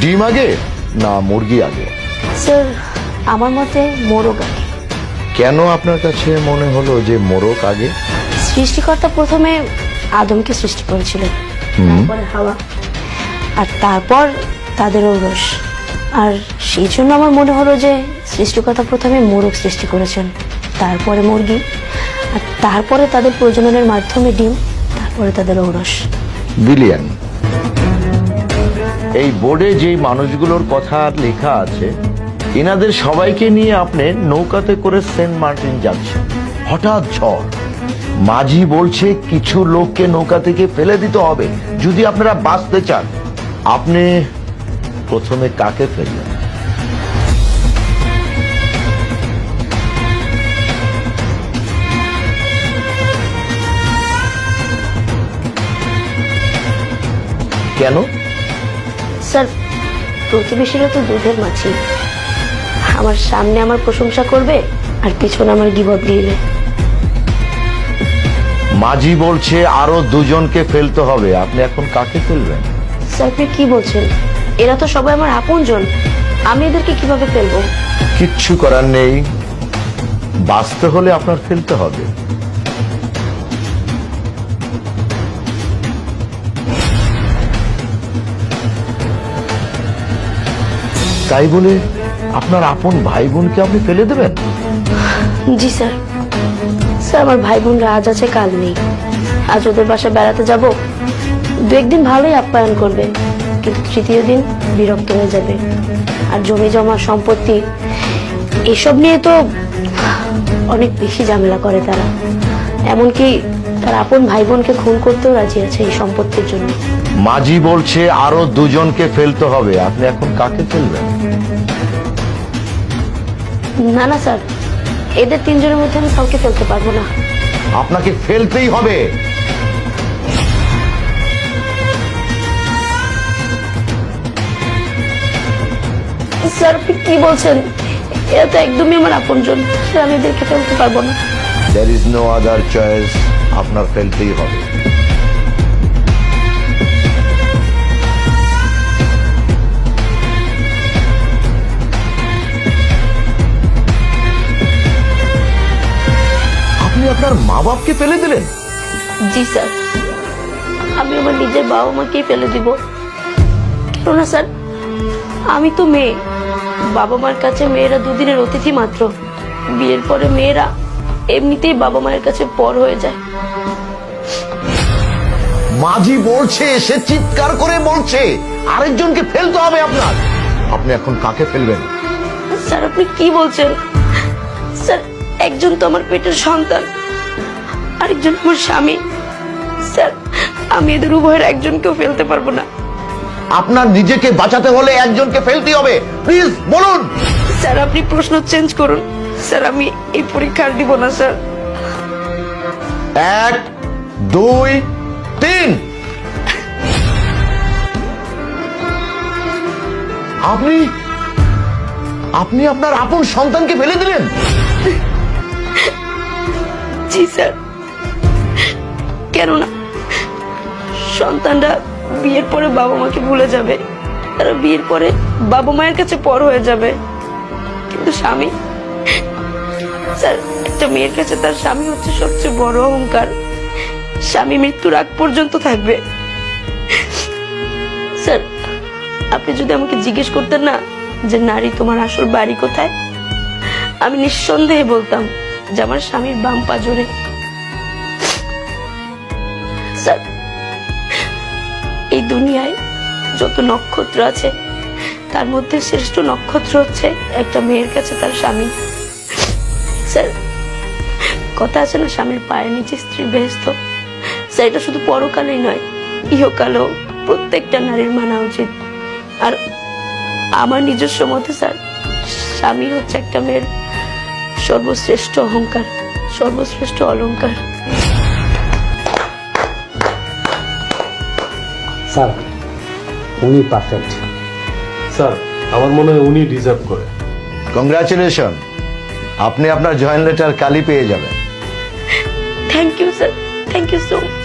ডিম আগে না মুরগি আগে? স্যার আমার মতে মোরগ আগে। কেন আপনার কাছে মনে হলো যে মোরগ আগে? সৃষ্টিকর্তা প্রথমে আদমকে সৃষ্টি করেছিলেন, তারপরে হাওয়া, আর তারপর তাদের ঔরস। আর সেই জন্য আমার মনে হলো যে সৃষ্টিকর্তা প্রথমে মোরগ সৃষ্টি করেছেন, তারপরে মুরগি, আর তারপরে তাদের প্রজননের মাধ্যমে ডিম, তারপরে তাদের ঔরস। বিলিয়ন। এই বোর্ডে যেই মানুষগুলোর কথা লেখা আছে, এনাদের সবাইকে নিয়ে আপনি নৌকাতে করে সেন্ট মার্টিন যাচ্ছেন। হঠাৎ ঝড়, মাঝি বলছে কিছু লোককে নৌকা থেকে ফেলে দিতে হবে যদি আপনারা বাঁচতে চান। আপনি প্রথমে কাকে ফেললেন? কেন? স্যার প্রতিবেশীরা তো দুধের মাছি, আমার সামনে আমার প্রশংসা করবে আর পিছনে আমার গিবত দিবে। মাঝি বলছে আরো দুজনকে ফেলতে হবে, আপনি এখন কাকে ফেলবেন? স্যার আপনি কি বলছেন? এরা তো সবাই আমার আপনজন, আমি এদেরকে কিভাবে ফেলবো? কিচ্ছু করার নেই, বাঁচতে হলে আপনার ফেলতে হবে। তাই বলে আপনার আপন ভাই বোনকে আপনি ফেলে দেবেন? জি স্যার। স্যার আমার ভাই বোনরা আজ আছে কাল নেই। আজ ওদের বাসায় বেড়াতে যাব, দু একদিন ভালোই আপ্যায়ন করবে, কিন্তু তৃতীয় দিন বিরক্ত হয়ে যাবে। আর জমি জমা সম্পত্তি এসব নিয়ে তো অনেক বেশি ঝামেলা করে তারা, এমনকি তার আপন ভাই বোনকে খুন করতেও রাজি আছে এই সম্পত্তির জন্য। মাঝি বলছে আরো দুজনকে ফেলতে হবে, আপনি এখন কাকে ফেলবেন? না না স্যার, এদের তিনজনের মধ্যে আমি কাউকে ফেলতে পারবো না। আপনাকে ফেলতেই হবে। স্যার আপনি কি বলছেন? এরা তো একদমই আমার আপনজন, স্যার আমি এদেরকে ফেলতে পারবো না। There is no other choice, আপনার ফেলতেই হবে। আপনি আপনার মা বাপকে ফেলে দিলেন? জি স্যার, আমি আমার নিজের বাবা মাকেই ফেলে দিব। কেননা স্যার আমি তো মেয়ে, বাবা মার কাছে মেয়েরা দুদিনের অতিথি মাত্র। বিয়ের পরে মেয়েরা এমনিতেই বাবা মায়ের কাছে পর হয়ে যায়। মাঝি বলছে, সে চিৎকার করে বলছে আরেকজনকে ফেলতে হবে আপনার। আপনি এখন কাকে ফেলবেন? স্যার আপনি কি বলছেন? স্যার একজন তো আমার পেটের সন্তান, আরেকজন আমার স্বামী। স্যার আমি এদের উভয়ের একজনকেও ফেলতে পারবো না। আপনার নিজেকে বাঁচাতে হলে একজনকে ফেলতে হবে, প্লিজ বলুন। স্যার আপনি প্রশ্ন চেঞ্জ করুন। স্যার আমি এই পরীক্ষা আর দিব না স্যার। 1 2 3। আপনি আপনি আপনার আপন সন্তানকে ফেলে দিলেন? জি স্যার। কেননা সন্তানরা বিয়ের পরে বাবা মাকে ভুলে যাবে, তারা বিয়ের পরে বাবা মায়ের কাছে পর হয়ে যাবে, কিন্তু স্বামী, স্যার একটা মেয়ের কাছে তার স্বামী হচ্ছে সবচেয়ে বড় অহংকার। স্বামী মৃত্যুর আগ পর্যন্ত থাকবে। স্যার আপনি যদি আমাকে জিজ্ঞেস করতেন না যে নারী তোমার আসল বাড়ি কোথায়, আমি নিঃসন্দেহে বলতাম যে আমার স্বামীর বাম পাজরে। স্যার এই দুনিয়ায় যত নক্ষত্র আছে তার মধ্যে শ্রেষ্ঠ নক্ষত্র হচ্ছে একটা মেয়ের কাছে তার স্বামী। স্যার কথা আছে না, স্বামীর পায়ের নিচে স্ত্রীর বেহেশত। স্যার এটা শুধু পরকালেই নয়, ইহকালেও প্রত্যেকটা নারীর মানা উচিত। আর আমার নিজস্ব মতে স্যার, স্বামী হচ্ছে একটা মেয়ের সর্বশ্রেষ্ঠ অহংকার, সর্বশ্রেষ্ঠ অলংকার। স্যার উনি পারফেক্ট। স্যার আমার মনে হয় উনি ডিজার্ভ করে। কংগ্রাচুলেশন, আপনি আপনার জয়েন লেটার কালই পেয়ে যাবেন। Thank you sir, thank you so much.